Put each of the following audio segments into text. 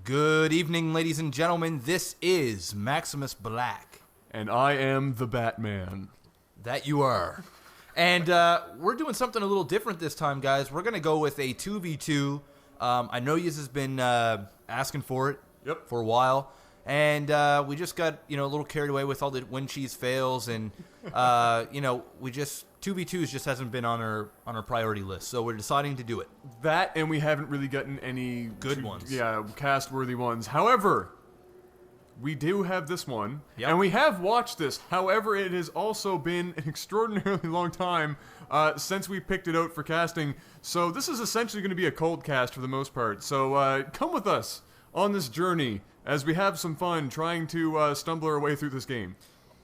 Good evening, ladies and gentlemen. This is Maximus Black. And I am the Batman. That you are. And we're doing something a little different this time, guys. We're going to go with a 2v2. I know Yiz has been asking for it for a while. And we just got, a little carried away with all the win cheese fails. And, we just... 2v2s just hasn't been on our priority list, so we're deciding to do it. That, and we haven't really gotten any... good ones. Yeah, cast-worthy ones. However, we do have this one, Yep. and we have watched this. However, it has also been an extraordinarily long time since we picked it out for casting, so this is essentially going to be a cold cast for the most part. So come with us on this journey as we have some fun trying to stumble our way through this game.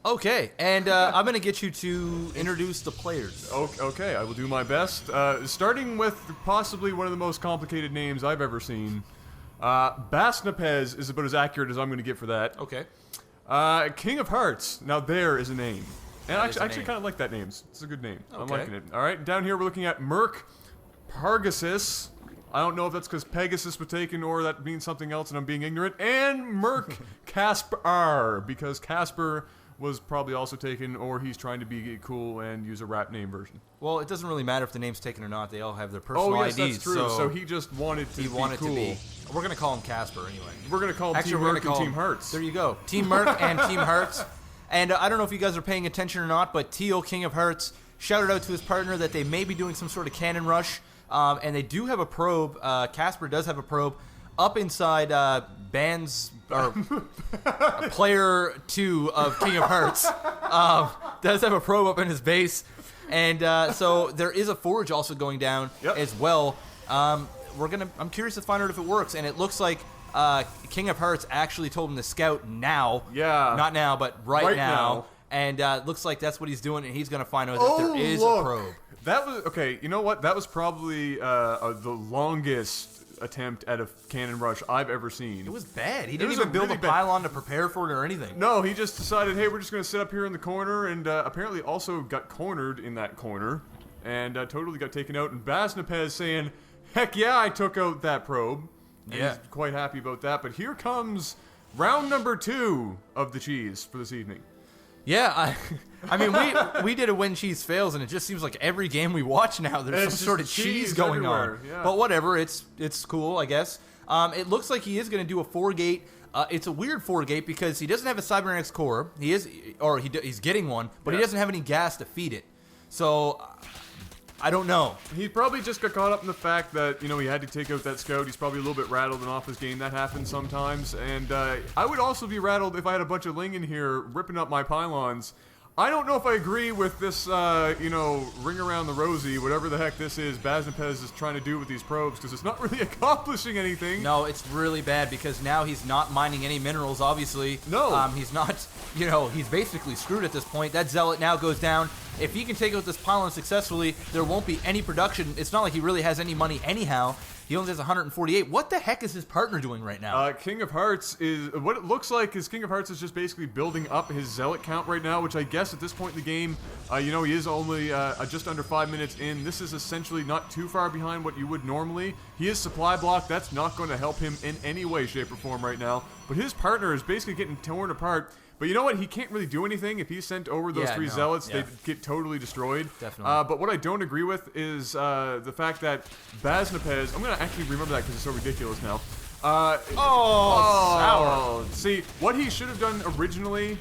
Okay, and I'm going to get you to introduce the players. Okay, I will do my best. Starting with possibly one of the most complicated names I've ever seen. BasNiPaz is about as accurate as I'm going to get for that. Okay. KingOfHearts. Now there is a name. And I actually name. kind of like that name. It's a good name. Okay. I'm liking it. All right, down here we're looking at MercPargasus. I don't know if that's because Pegasus was taken or that means something else and I'm being ignorant. And MercKaspar, because Casper was probably also taken, or he's trying to be cool and use a rap name version. Well, it doesn't really matter if the name's taken or not. They all have their personal IDs. That's true. So he just wanted to be cool. We're going to call him Casper anyway. We're going to call him Team Merc and Team Hearts. There you go. Team Merc and Team Hearts. And I don't know if you guys are paying attention or not, but Teal, King of Hearts, shouted out to his partner that they may be doing some sort of cannon rush. And they do have a probe. Casper does have a probe up inside player 2 of King of Hearts. Does have a probe up in his base. And so there is a forge also going down as well. I'm curious to find out if it works. And it looks like King of Hearts actually told him to scout now. Yeah. Not now, but right now. And it looks like that's what he's doing, and he's going to find out that there is a probe. That was, okay, you know what? That was probably the longest attempt at a cannon rush I've ever seen. It was bad. He didn't even build a pylon to prepare for it or anything. No, he just decided, hey, we're just going to sit up here in the corner, and apparently also got cornered in that corner, and totally got taken out. And BasNiPaz saying, heck yeah, I took out that probe. And he's quite happy about that. But here comes round number 2 of the cheese for this evening. Yeah, I mean, we did a win cheese fails, and it just seems like every game we watch now, there's some sort of cheese going on. Yeah. But whatever, it's cool, I guess. It looks like he is going to do a 4-gate. It's a weird 4-gate because he doesn't have a Cybernetics core. He's getting one, but he doesn't have any gas to feed it. So I don't know. He probably just got caught up in the fact that, he had to take out that scout. He's probably a little bit rattled and off his game. That happens sometimes. And I would also be rattled if I had a bunch of Ling in here ripping up my pylons. I don't know if I agree with this, ring around the rosy, whatever the heck this is, BasNiPaz is trying to do with these probes, because it's not really accomplishing anything. No, it's really bad, because now he's not mining any minerals, obviously. No. He's not, he's basically screwed at this point. That Zealot now goes down. If he can take out this pylon successfully, there won't be any production. It's not like he really has any money anyhow. He only has 148. What the heck is his partner doing right now? King of Hearts is... What it looks like is King of Hearts is just basically building up his Zealot count right now, which I guess at this point in the game, he is only just under 5 minutes in. This is essentially not too far behind what you would normally. He is supply block. That's not going to help him in any way, shape, or form right now. But his partner is basically getting torn apart. But you know what? He can't really do anything. If he sent over those 3 Zealots, they'd get totally destroyed. Definitely. But what I don't agree with is the fact that BasNiPaz... I'm going to actually remember that because it's so ridiculous now. Sour. See, what he should have done originally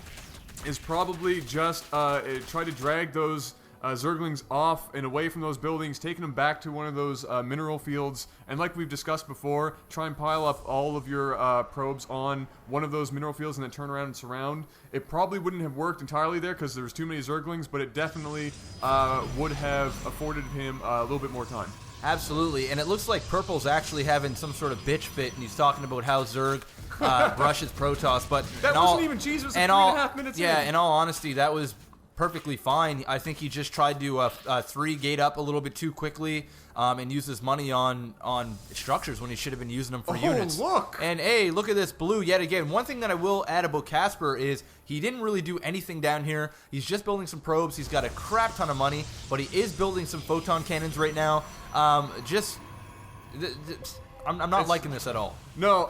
is probably just try to drag those Zerglings off and away from those buildings, taking them back to one of those mineral fields, and like we've discussed before, try and pile up all of your probes on one of those mineral fields and then turn around and surround. It probably wouldn't have worked entirely there because there was too many Zerglings, but it definitely would have afforded him a little bit more time. Absolutely, and it looks like Purple's actually having some sort of bitch fit, and he's talking about how Zerg brushes Protoss, but... That wasn't even cheese, it was 3.5 minutes in. Yeah, in all honesty, that was perfectly fine. I think he just tried to 3-gate up a little bit too quickly and use his money on structures when he should have been using them for units. Look! And hey, look at this blue yet again. One thing that I will add about Casper is he didn't really do anything down here. He's just building some probes. He's got a crap ton of money, but he is building some photon cannons right now. I'm not liking this at all. No,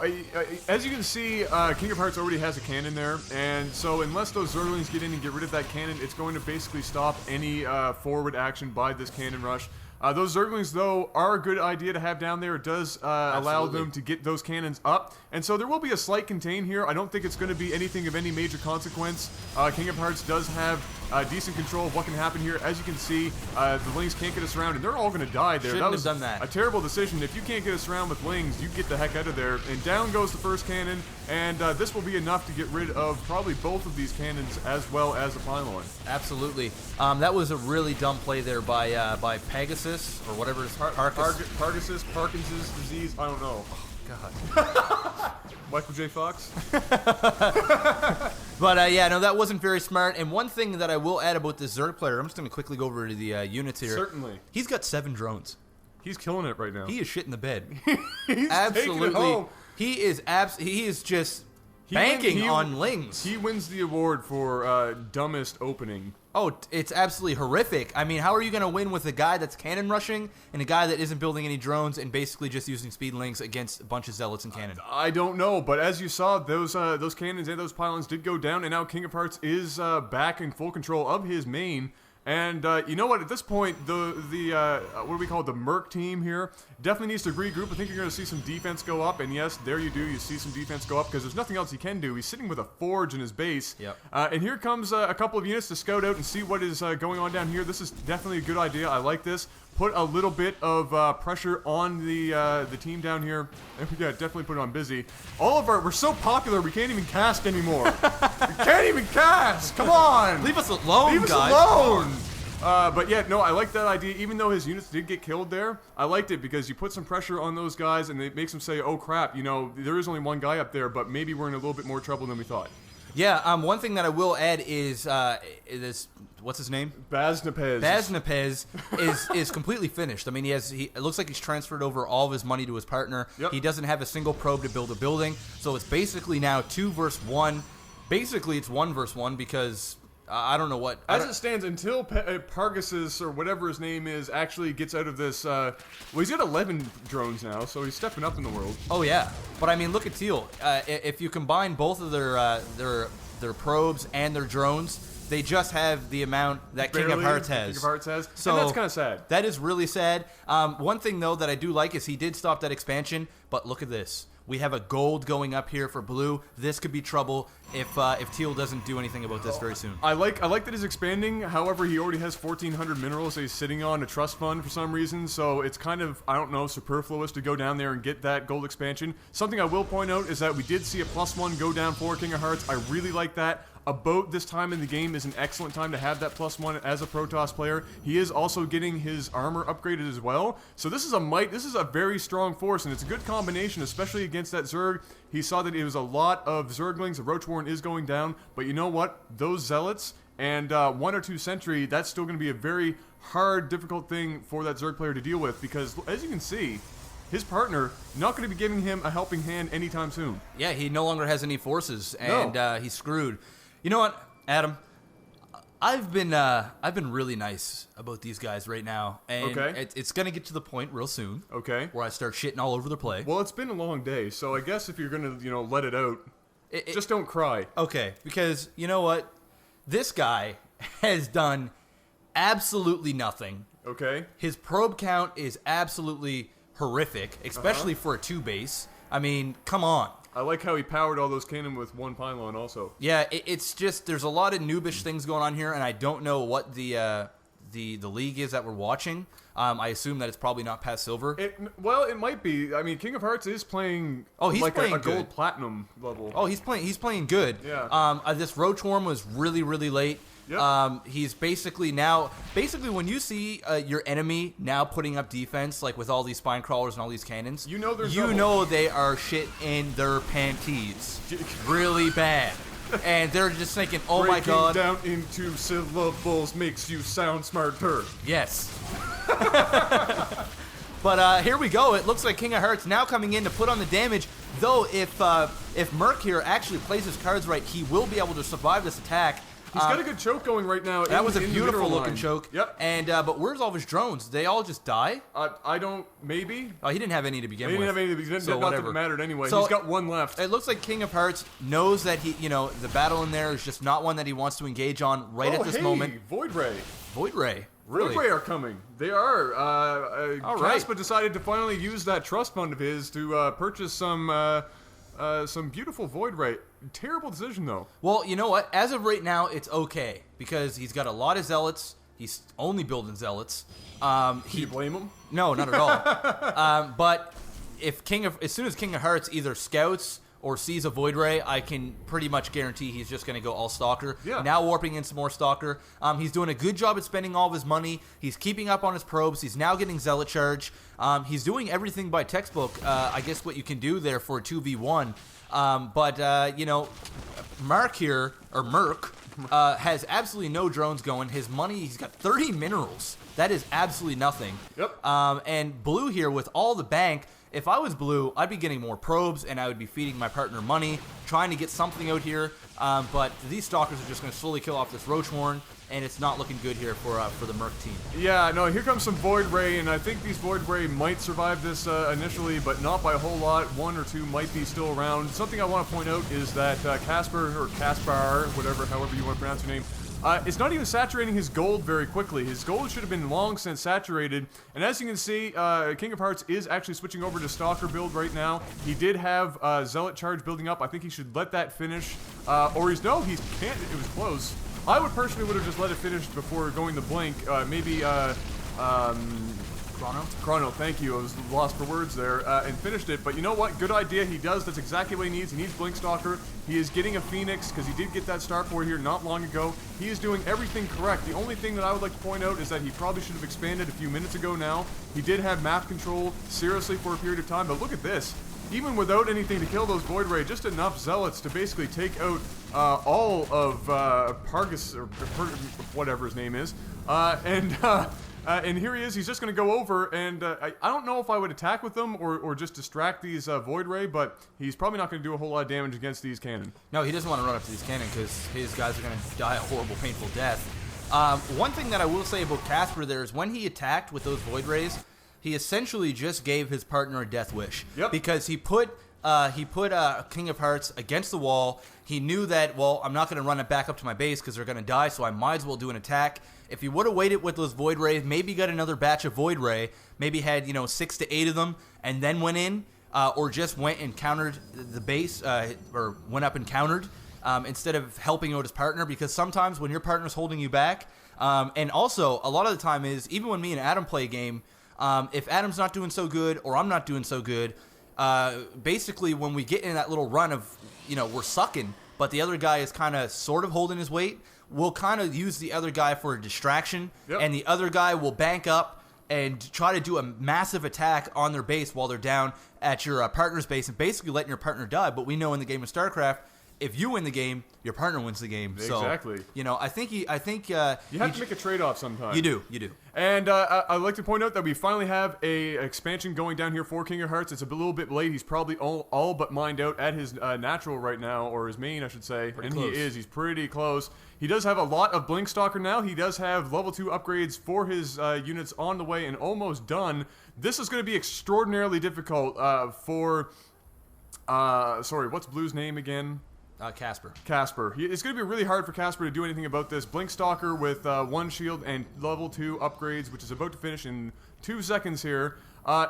as you can see, King of Hearts already has a cannon there, and so unless those Zerglings get in and get rid of that cannon, it's going to basically stop any forward action by this cannon rush. Those Zerglings, though, are a good idea to have down there. It does allow them to get those cannons up. And so there will be a slight contain here. I don't think it's going to be anything of any major consequence. King of Hearts does have decent control of what can happen here. As you can see, the Lings can't get us around, and they're all going to die there. Shouldn't have done that. A terrible decision. If you can't get us around with Lings, you get the heck out of there. And down goes the first cannon, and this will be enough to get rid of probably both of these cannons as well as the pylon. Absolutely. That was a really dumb play there by Pegasus, or whatever it's Parkinson disease, I don't know. God. Michael J. Fox? But yeah, no, that wasn't very smart. And one thing that I will add about this Zerg player, I'm just going to quickly go over to the units here. Certainly. He's got 7 drones. He's killing it right now. He is shit in the bed. He's Absolutely. taking it home. He is just banking on Lings. He wins the award for dumbest opening. Oh, it's absolutely horrific. I mean, how are you going to win with a guy that's cannon rushing and a guy that isn't building any drones and basically just using speed Lings against a bunch of zealots and cannon? I don't know, but as you saw, those cannons and those pylons did go down, and now King of Hearts is back in full control of his main. And you know what? At this point, the what do we call it? The Merc team here definitely needs to regroup. I think you're going to see some defense go up. And yes, there you do. You see some defense go up because there's nothing else he can do. He's sitting with a forge in his base. Yep. And here comes a couple of units to scout out and see what is going on down here. This is definitely a good idea. I like this. Put a little bit of pressure on the team down here. Yeah, definitely put it on busy. We're so popular, we can't even cast anymore. We can't even cast. Come on. Leave us alone, Leave guys. us alone. But yeah, no, I like that idea. Even though his units did get killed there, I liked it because you put some pressure on those guys and it makes them say, oh crap, you know, there is only one guy up there, but maybe we're in a little bit more trouble than we thought. Yeah, one thing that I will add is this. What's his name? BasNiPaz. BasNiPaz is completely finished. I mean, it looks like he's transferred over all of his money to his partner. Yep. He doesn't have a single probe to build a building, so it's basically now 2 versus 1. Basically, it's 1 versus 1 because I don't know what. As it stands, until Pargasus or whatever his name is actually gets out of this. Well, he's got 11 drones now, so he's stepping up in the world. Oh yeah, but I mean, look at Teal. If you combine both of their probes and their drones, they just have the amount that King of Hearts has. King of Hearts has. So and that's kind of sad. That is really sad. One thing though that I do like is he did stop that expansion. But look at this. We have a gold going up here for blue. This could be trouble if Teal doesn't do anything about this very soon. I like that he's expanding. However, he already has 1,400 minerals that he's sitting on a trust fund for some reason. So it's kind of, I don't know, superfluous to go down there and get that gold expansion. Something I will point out is that we did see a +1 go down for King of Hearts. I really like that. About this time in the game is an excellent time to have that +1 as a Protoss player. He is also getting his armor upgraded as well. So this is a very strong force, and it's a good combination, especially against that Zerg. He saw that it was a lot of Zerglings. The Roach Warren is going down, but you know what? Those Zealots and 1 or 2 Sentry, that's still going to be a very hard, difficult thing for that Zerg player to deal with because, as you can see, his partner not going to be giving him a helping hand anytime soon. Yeah, he no longer has any forces, and he's screwed. You know what, Adam? I've been really nice about these guys right now, and it's gonna get to the point real soon. Okay. Where I start shitting all over the play. Well, it's been a long day, so I guess if you're gonna, let it out, just don't cry. Okay, because you know what, this guy has done absolutely nothing. Okay. His probe count is absolutely horrific, especially for a 2 base. I mean, come on. I like how he powered all those cannon with 1 pylon also. Yeah, it's just there's a lot of noobish things going on here, and I don't know what the league is that we're watching. I assume that it's probably not past silver. Well, it might be. I mean, King of Hearts is playing. Oh, he's like playing a good. gold platinum level. Oh, he's playing good. Yeah. This Roach Worm was really late. Yep. He's basically when you see your enemy now putting up defense, like with all these spine crawlers and all these cannons, you know they are shit in their panties, really bad, and they're just thinking, oh my god. Breaking down into syllables makes you sound smarter. Yes. But here we go. It looks like King of Hearts now coming in to put on the damage. Though if Merc here actually plays his cards right, he will be able to survive this attack. He's got a good choke going right now. That was a beautiful looking choke. Yep. And but where's all of his drones? They all just die? I don't. Maybe. Oh, he didn't have any to begin with. He didn't have any to begin with. So whatever. Mattered anyway. So he's got one left. It looks like King of Hearts knows that the battle in there is just not one that he wants to engage on at this moment. Void Ray. Void Ray. Really? Void Ray are coming. They are. Kaspar decided to finally use that trust fund of his to purchase some beautiful Void Ray. Terrible decision, though. Well, you know what? As of right now, it's okay because he's got a lot of zealots. He's only building zealots. Do you blame him? No, not at all. But as soon as King of Hearts either scouts or sees a Void Ray, I can pretty much guarantee he's just going to go all Stalker. Yeah. Now warping in some more Stalker. He's doing a good job at spending all of his money. He's keeping up on his probes. He's now getting Zealot Charge. He's doing everything by textbook, I guess what you can do there for a 2v1. Merc has absolutely no drones going. His money, he's got 30 minerals. That is absolutely nothing. Yep. And Blue here with all the bank. If I was Blue, I'd be getting more probes, and I would be feeding my partner money, trying to get something out here. But these Stalkers are just going to slowly kill off this Roach Horn, and it's not looking good here for the Merc team. Yeah, no, here comes some Void Ray, and I think these Void Ray might survive this initially, but not by a whole lot. One or two might be still around. Something I want to point out is that Kaspar, however you want to pronounce your name, is not even saturating his gold very quickly. His gold should have been long since saturated. And as you can see, King of Hearts is actually switching over to Stalker build right now. He did have Zealot Charge building up. I think he should let that finish. He can't. It was close. I would personally would have just let it finish before going to Blink. Chrono, thank you. I was lost for words there, and finished it. But you know what? Good idea. He does. That's exactly what he needs. He needs Blink Stalker. He is getting a Phoenix because he did get that Star Core here not long ago. He is doing everything correct. The only thing that I would like to point out is that he probably should have expanded a few minutes ago now. He did have map control, seriously, for a period of time. But look at this. Even without anything to kill those Void Ray, just enough Zealots to basically take out all of Pargus, or whatever his name is. And here he is. He's just going to go over, and I don't know if I would attack with them or just distract these Void Ray, but he's probably not going to do a whole lot of damage against these cannon. No, he doesn't want to run up to these cannon because his guys are going to die a horrible, painful death. One thing that I will say about Kaspar there is when he attacked with those Void Rays, he essentially just gave his partner a death wish. Yep. Because he put King of Hearts against the wall. He knew that, well, I'm not going to run it back up to my base because they're going to die, so I might as well do an attack. If he would have waited with those Void Rays, maybe got another batch of Void Ray, maybe had 6 to 8 of them, and then went in, or just went and countered the base, or went up and countered, instead of helping out his partner, because sometimes when your partner's holding you back, and also a lot of the time is, even when me and Adam play a game, if Adam's not doing so good or I'm not doing so good, basically when we get in that little run of, we're sucking, but the other guy is kind of sort of holding his weight, we'll kind of use the other guy for a distraction, and the other guy will bank up and try to do a massive attack on their base while they're down at your partner's base and basically letting your partner die. But we know in the game of StarCraft, if you win the game, your partner wins the game. Exactly. So, I think you have to make a trade-off sometimes. You do. And I'd like to point out that we finally have a expansion going down here for King of Hearts. It's a little bit late. He's probably all but mined out at his natural right now, or his main, I should say. Pretty and close. He is. He's pretty close. He does have a lot of Blink Stalker now. He does have level 2 upgrades for his units on the way and almost done. This is going to be extraordinarily difficult for... sorry, what's Blue's name again? Kaspar. It's going to be really hard for Kaspar to do anything about this. Blink Stalker with 1 shield and level 2 upgrades, which is about to finish in 2 seconds here,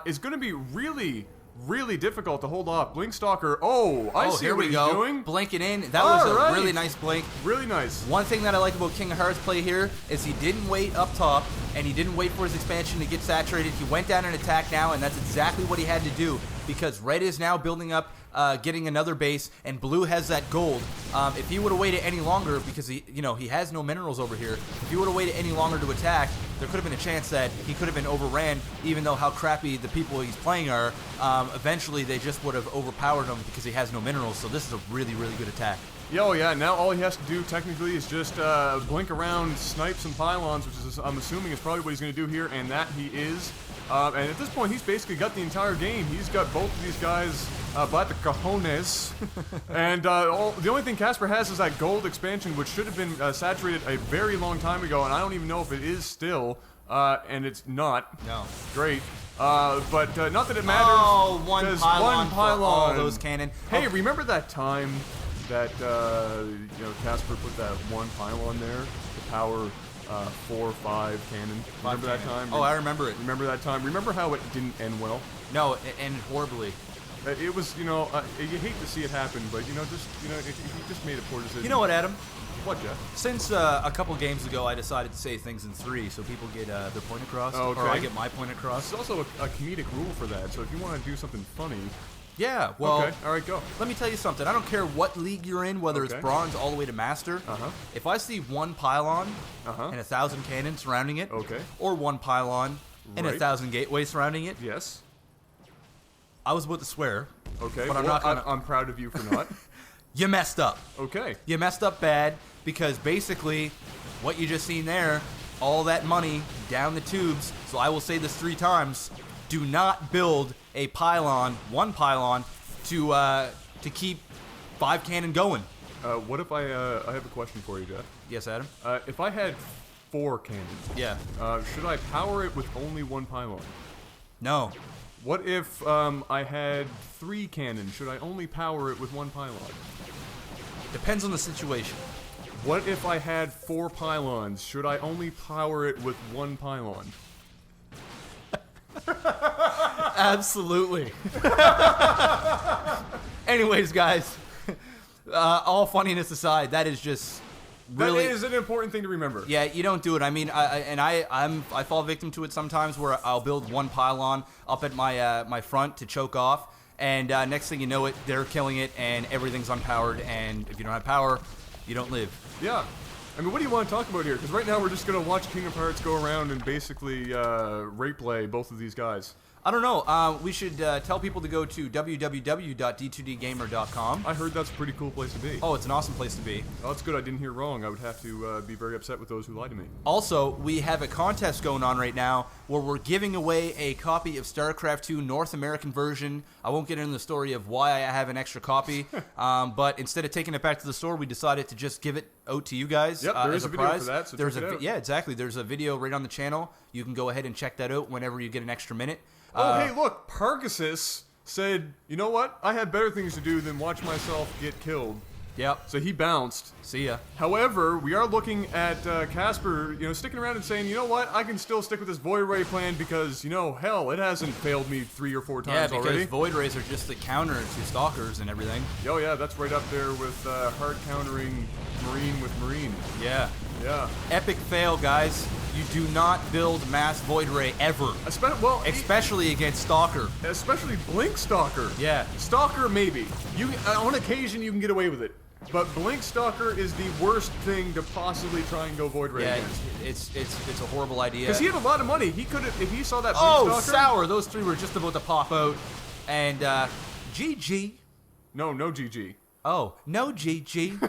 is going to be really, really difficult to hold off. Blink Stalker, I see what he's doing. Blinking in. That was a really nice blink. Really nice. One thing that I like about King of Hearts play here is he didn't wait up top, and he didn't wait for his expansion to get saturated. He went down and attacked now, and that's exactly what he had to do, because Red is now building up, getting another base, and Blue has that gold. If he would have waited any longer, because he has no minerals over here, if he would have waited any longer to attack, there could have been a chance that he could have been overran, even though how crappy the people he's playing are. Eventually, they just would have overpowered him because he has no minerals, so this is a really, really good attack. Yeah, now all he has to do technically is just blink around, snipe some pylons, which is, I'm assuming, is probably what he's going to do here, and that he is. And at this point, he's basically got the entire game. He's got both of these guys by the cojones. And the only thing Kaspar has is that gold expansion, which should have been saturated a very long time ago, and I don't even know if it is still, and it's not. No. Great. But not that it matters. Oh, one pylon for all those cannon. Hey, remember that time that Kaspar put that one pylon there to power 4 or 5 cannon? Remember that time? Oh, I remember it. Remember that time? Remember how it didn't end well? No, it ended horribly. It was, you hate to see it happen, but he just made a poor decision. You know what, Adam? What, Jeff? Since a couple games ago, I decided to say things in 3 so people get their point across, okay. or I get my point across. There's also a comedic rule for that, so if you want to do something funny... Yeah, well... Okay, alright, go. Let me tell you something. I don't care what league you're in, whether it's bronze all the way to master. If I see one pylon and 1,000 cannons surrounding it, or one pylon and 1,000 gateways surrounding it... Yes. I was about to swear. Okay, but I'm not gonna... I'm proud of you for not. You messed up. Okay. You messed up bad because basically what you just seen there, all that money down the tubes, so I will say this 3 times, do not build a pylon, one pylon, to keep 5 cannon going. What if I have a question for you, Jeff? Yes, Adam? If I had 4 cannons, yeah, should I power it with only one pylon? No. What if I had 3 cannons? Should I only power it with one pylon? Depends on the situation. What if I had 4 pylons? Should I only power it with one pylon? Absolutely. Anyways, guys, all funniness aside, that is just really... That is an important thing to remember. Yeah, you don't do it. I mean, I fall victim to it sometimes where I'll build one pylon up at my front to choke off, and next thing you know it, they're killing it, and everything's unpowered, and if you don't have power, you don't live. Yeah. I mean, what do you want to talk about here? Because right now we're just going to watch King of Hearts go around and basically rape play both of these guys. I don't know. We should tell people to go to www.d2dgamer.com. I heard that's a pretty cool place to be. Oh, it's an awesome place to be. Oh, that's good. I didn't hear wrong. I would have to be very upset with those who lied to me. Also, we have a contest going on right now where we're giving away a copy of StarCraft 2 North American version. I won't get into the story of why I have an extra copy, but instead of taking it back to the store, we decided to just give it out to you guys. Yep, there is as a video prize. for that, so check it out. Yeah, exactly. There's a video right on the channel. You can go ahead and check that out whenever you get an extra minute. Oh, hey, look, Pargasus said, you know what? I had better things to do than watch myself get killed. Yep. So he bounced. See ya. However, we are looking at Kaspar, sticking around and saying, you know what? I can still stick with this Void Ray plan because, hell, it hasn't failed me 3 or 4 times already. already. Yeah, because Void Rays are just the counter to Stalkers and everything. Oh, yeah, that's right up there with hard countering Marine with Marine. Yeah. Yeah. Epic fail, guys. You do not build mass Void Ray ever. Especially against Stalker. Especially Blink Stalker. Yeah. Stalker, maybe. On occasion, you can get away with it. But Blink Stalker is the worst thing to possibly try and go Void Ray against. It's a horrible idea. Because he had a lot of money. He could have, if he saw that Blink Stalker... Sour! Those 3 were just about to pop out. And, GG. No GG. Oh, no GG.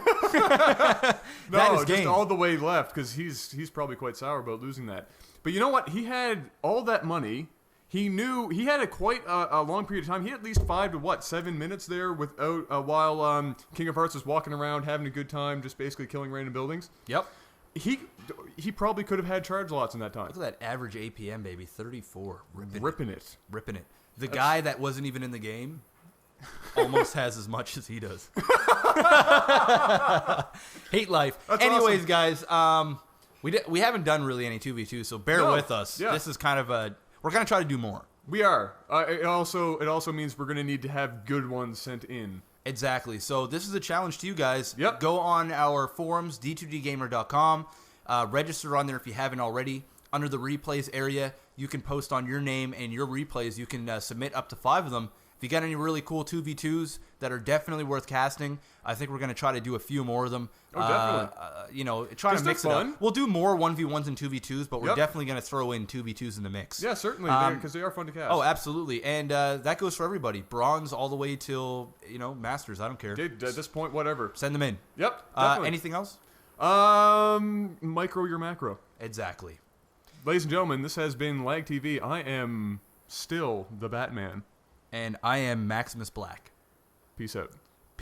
No, just game. All the way left, because he's probably quite sour about losing that. But you know what? He had all that money. He knew he had quite a long period of time. He had at least 5 to 7 minutes there without while King of Hearts was walking around having a good time, just basically killing random buildings. Yep. He probably could have had charge lots in that time. Look at that average APM, baby, 34. Ripping it. The guy that wasn't even in the game almost has as much as he does. Hate life. That's Anyways, awesome. guys, we haven't done really any 2v2, so bear with us. Yeah. This is kind of we're going to try to do more. We are. It also means we're going to need to have good ones sent in. Exactly. So this is a challenge to you guys. Yep. Go on our forums, d2dgamer.com. Register on there if you haven't already. Under the replays area, you can post on your name and your replays. You can submit up to 5 of them. If you got any really cool 2v2s that are definitely worth casting, I think we're going to try to do a few more of them. Oh, definitely. Try to mix it fun. up. We'll do more 1v1s and 2v2s, but we're definitely going to throw in 2v2s in the mix. Yeah, certainly, because they are fun to cast. Oh, absolutely. And that goes for everybody. Bronze all the way till, Masters. I don't care. Dude, at this point, whatever. Send them in. Yep, definitely. Anything else? Micro your macro. Exactly. Ladies and gentlemen, this has been LAGTV. I am still the Batman. And I am Maximus Black. Peace out.